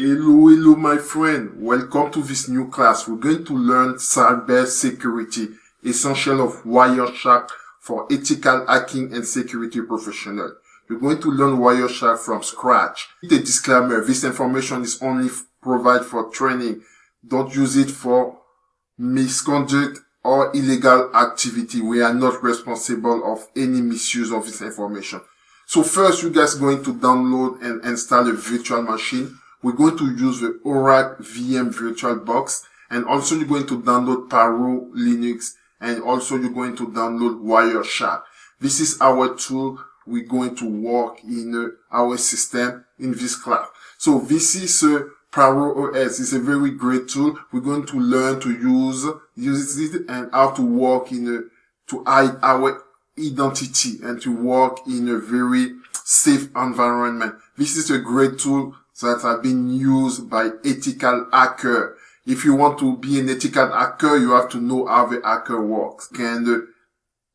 Hello, my friend. Welcome to this new class. We're going to learn cyber security, essential of Wireshark for ethical hacking and security professional. We're going to learn Wireshark from scratch. The disclaimer, this information is only provided for training. Don't use it for misconduct or illegal activity. We are not responsible of any misuse of this information. So first, you guys are going to download and install a virtual machine. We're going to use the Oracle VM VirtualBox, and also you're going to download Paro Linux, and also you're going to download Wireshark. This is our tool. We're going to work in our system in this class. So this is Paro OS. It's a very great tool. We're going to learn to use it and how to work to hide our identity and to work in a very safe environment. This is a great tool that have been used by ethical hacker. If you want to be an ethical hacker, you have to know how the hacker works and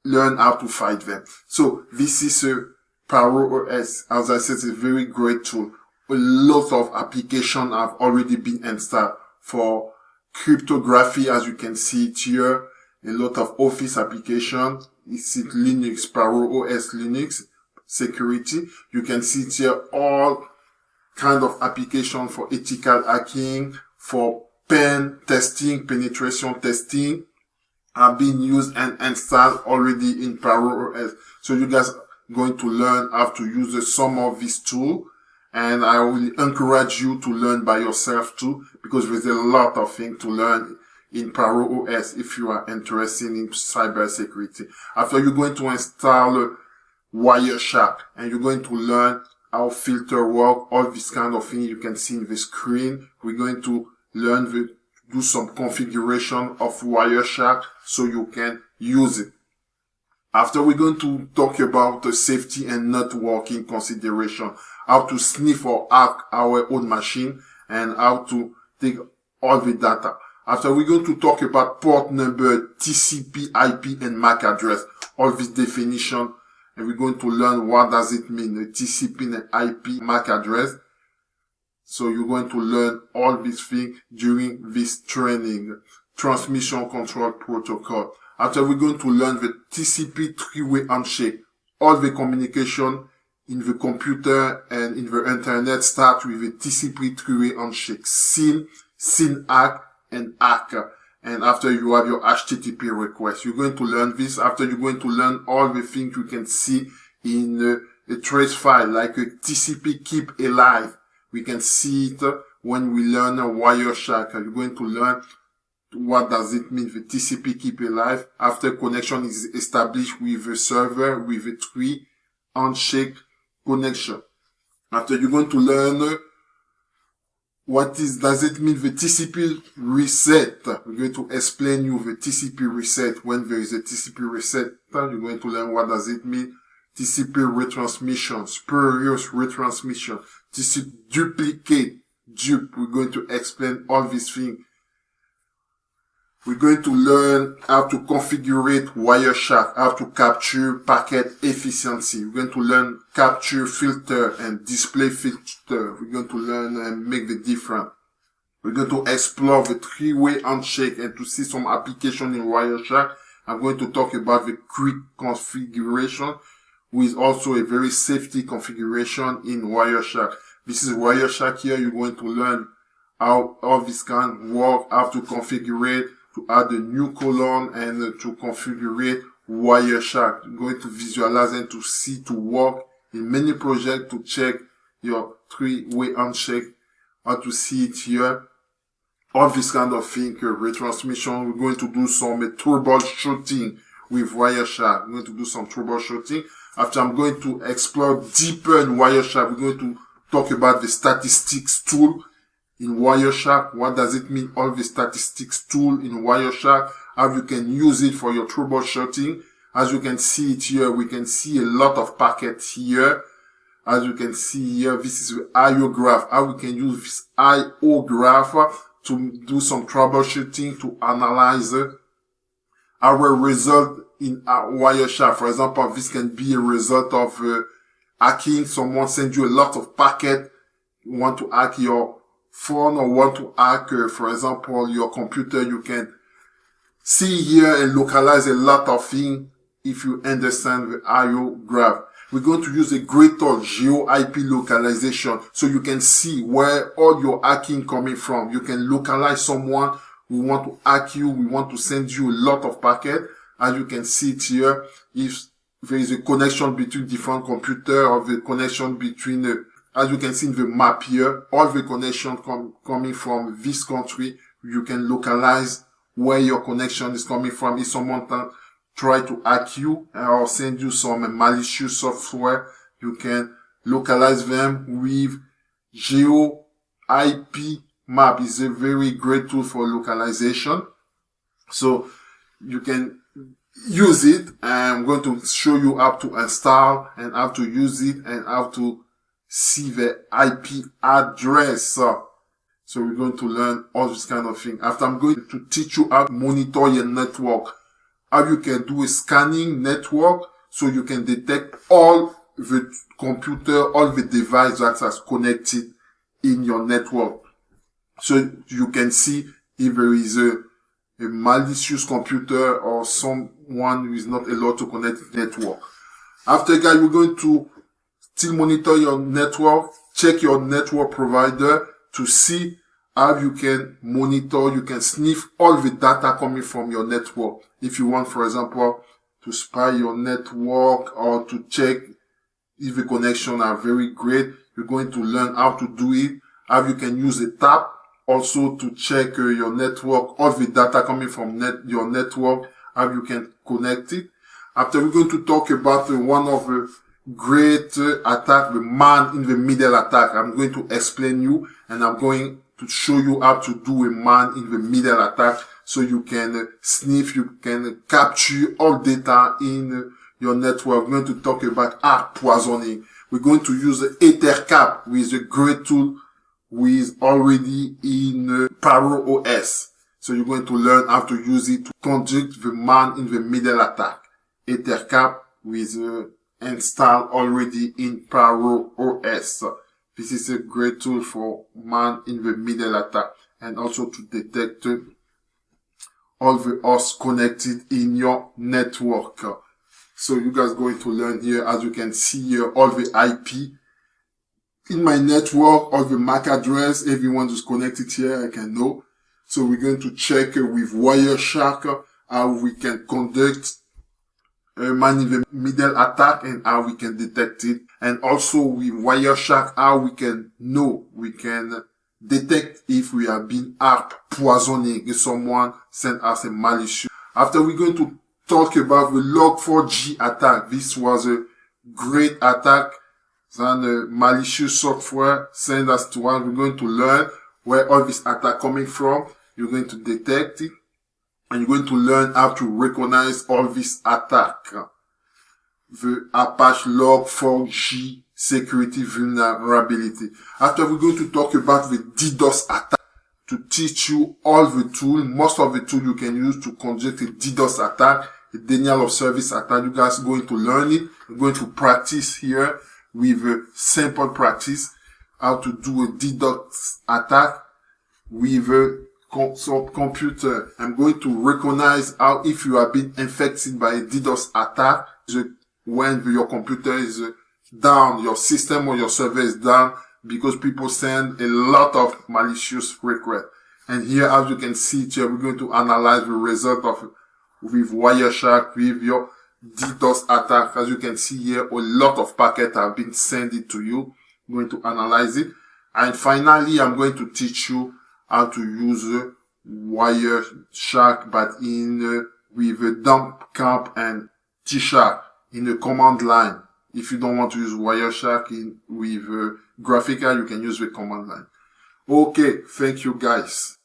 learn how to fight them. So this is a Paro OS. As I said, it's a very great tool. A lot of applications have already been installed for cryptography, as you can see it here. A lot of office applications. It's Linux, Paro OS Linux security. You can see it here all kind of application for ethical hacking, for pen testing, penetration testing are being used and installed already in Paro OS. So you guys are going to learn how to use some of these tools, and I will encourage you to learn by yourself too, because there's a lot of things to learn in Paro OS if you are interested in cyber security. After you're going to install Wireshark, and you're going to learn how filter work, all this kind of thing you can see in the screen. We're going to learn do some configuration of Wireshark so you can use it. After, we're going to talk about the safety and networking consideration, how to sniff or hack our own machine, and how to take all the data. After, we're going to talk about port number, TCP, IP, and MAC address, all this definition. And we're going to learn what does it mean, the TCP and IP MAC address. So you're going to learn all these things during this training. Transmission control protocol. After, we're going to learn the TCP three-way handshake. All the communication in the computer and in the internet start with the TCP three-way handshake. SYN, ACK, and ACK. And after, you have your HTTP request. You're going to learn this. After, you're going to learn all the things you can see in a trace file, like a TCP keep alive. We can see it when we learn a Wireshark. You're going to learn what does it mean, the TCP keep alive. After, connection is established with the server with a three handshake connection. After, you're going to learn does it mean the TCP reset? We're going to explain you the TCP reset. When there is a TCP reset, you're going to learn what does it mean. TCP retransmission, spurious retransmission, TCP duplicate, dupe. We're going to explain all these things. We're going to learn how to configure Wireshark, how to capture packet efficiency. We're going to learn capture filter and display filter. We're going to learn and make the difference. We're going to explore the three-way handshake and to see some application in Wireshark. I'm going to talk about the quick configuration, with also a very safety configuration in Wireshark. This is Wireshark here. You're going to learn how all this can work, how to configure it, to add a new column, and to configure Wireshark. You're going to visualize and to see to work in many projects to check your three-way handshake, how to see it here. All this kind of thing, retransmission. We're going to do some troubleshooting with Wireshark. We're going to do some troubleshooting. After, I'm going to explore deeper in Wireshark. We're going to talk about the statistics tool in Wireshark. What does it mean, all the statistics tool in Wireshark, how you can use it for your troubleshooting. As you can see it here, we can see a lot of packets here. As you can see here, this is the IO graph, how we can use this IO graph to do some troubleshooting, to analyze our result in Wireshark. For example, this can be a result of hacking. Someone sends you a lot of packet. You want to hack your fun or want to hack, for example, your computer, you can see here and localize a lot of things if you understand the IO graph. We're going to use a great tool, geo IP localization, so you can see where all your hacking coming from. You can localize someone who want to hack you. We want to send you a lot of packet. As you can see it here, if there is a connection between different computer or the connection between, as you can see in the map here, all the connection coming from this country, you can localize where your connection is coming from. If someone try to hack you or send you some malicious software, you can localize them with geo IP map. Is a very great tool for localization. So you can use it. I'm going to show you how to install and how to use it and how to see the IP address. So we're going to learn all this kind of thing. After, I'm going to teach you how to monitor your network, how you can do a scanning network so you can detect all the computer, all the device that is connected in your network. So you can see if there is a malicious computer or someone who is not allowed to connect to the network. After, guys, we're going to still monitor your network, check your network provider to see how you can monitor, you can sniff all the data coming from your network. If you want, for example, to spy your network or to check if the connections are very great, you're going to learn how to do it, how you can use a tap also to check your network, all the data coming from your network, how you can connect it. After, we're going to talk about one of the great attack, the man in the middle attack. I'm going to explain you and I'm going to show you how to do a man in the middle attack so you can sniff, you can capture all data in your network. We're going to talk about ARP poisoning. We're going to use EtherCap with a great tool with already in Paro OS. So you're going to learn how to use it to conduct the man in the middle attack. EtherCap with installed already in Paro OS. This is a great tool for man in the middle attack and also to detect all the hosts connected in your network. So you guys are going to learn here, as you can see here, all the IP in my network, all the MAC address, everyone who's connected here, I can know. So we're going to check with Wireshark how we can conduct a man in the middle attack and how we can detect it. And also with Wireshark, how we can know, we can detect if we have been ARP poisoning, if someone sent us a malicious. After, we're going to talk about the Log4j attack. This was a great attack. Then the malicious software sent us to us. We're going to learn where all this attack coming from. You're going to detect it. And you're going to learn how to recognize all this attack. The Apache Log4j security vulnerability. After, we're going to talk about the DDoS attack to teach you all the tools, most of the tools you can use to conduct a DDoS attack, a denial of service attack. You guys are going to learn it. We're going to practice here with a simple practice how to do a DDoS attack with a computer. I'm going to recognize how if you have been infected by a DDoS attack, when your computer is down, your system or your server is down because people send a lot of malicious requests. And here, as you can see here, we're going to analyze the result of with Wireshark, with your DDoS attack. As you can see here, a lot of packets have been sent to you. I'm going to analyze it. And finally, I'm going to teach you how to use Wireshark, but in with a dump camp and T-Shark in the command line. If you don't want to use Wireshark with Graphica, you can use the command line. Okay, thank you guys.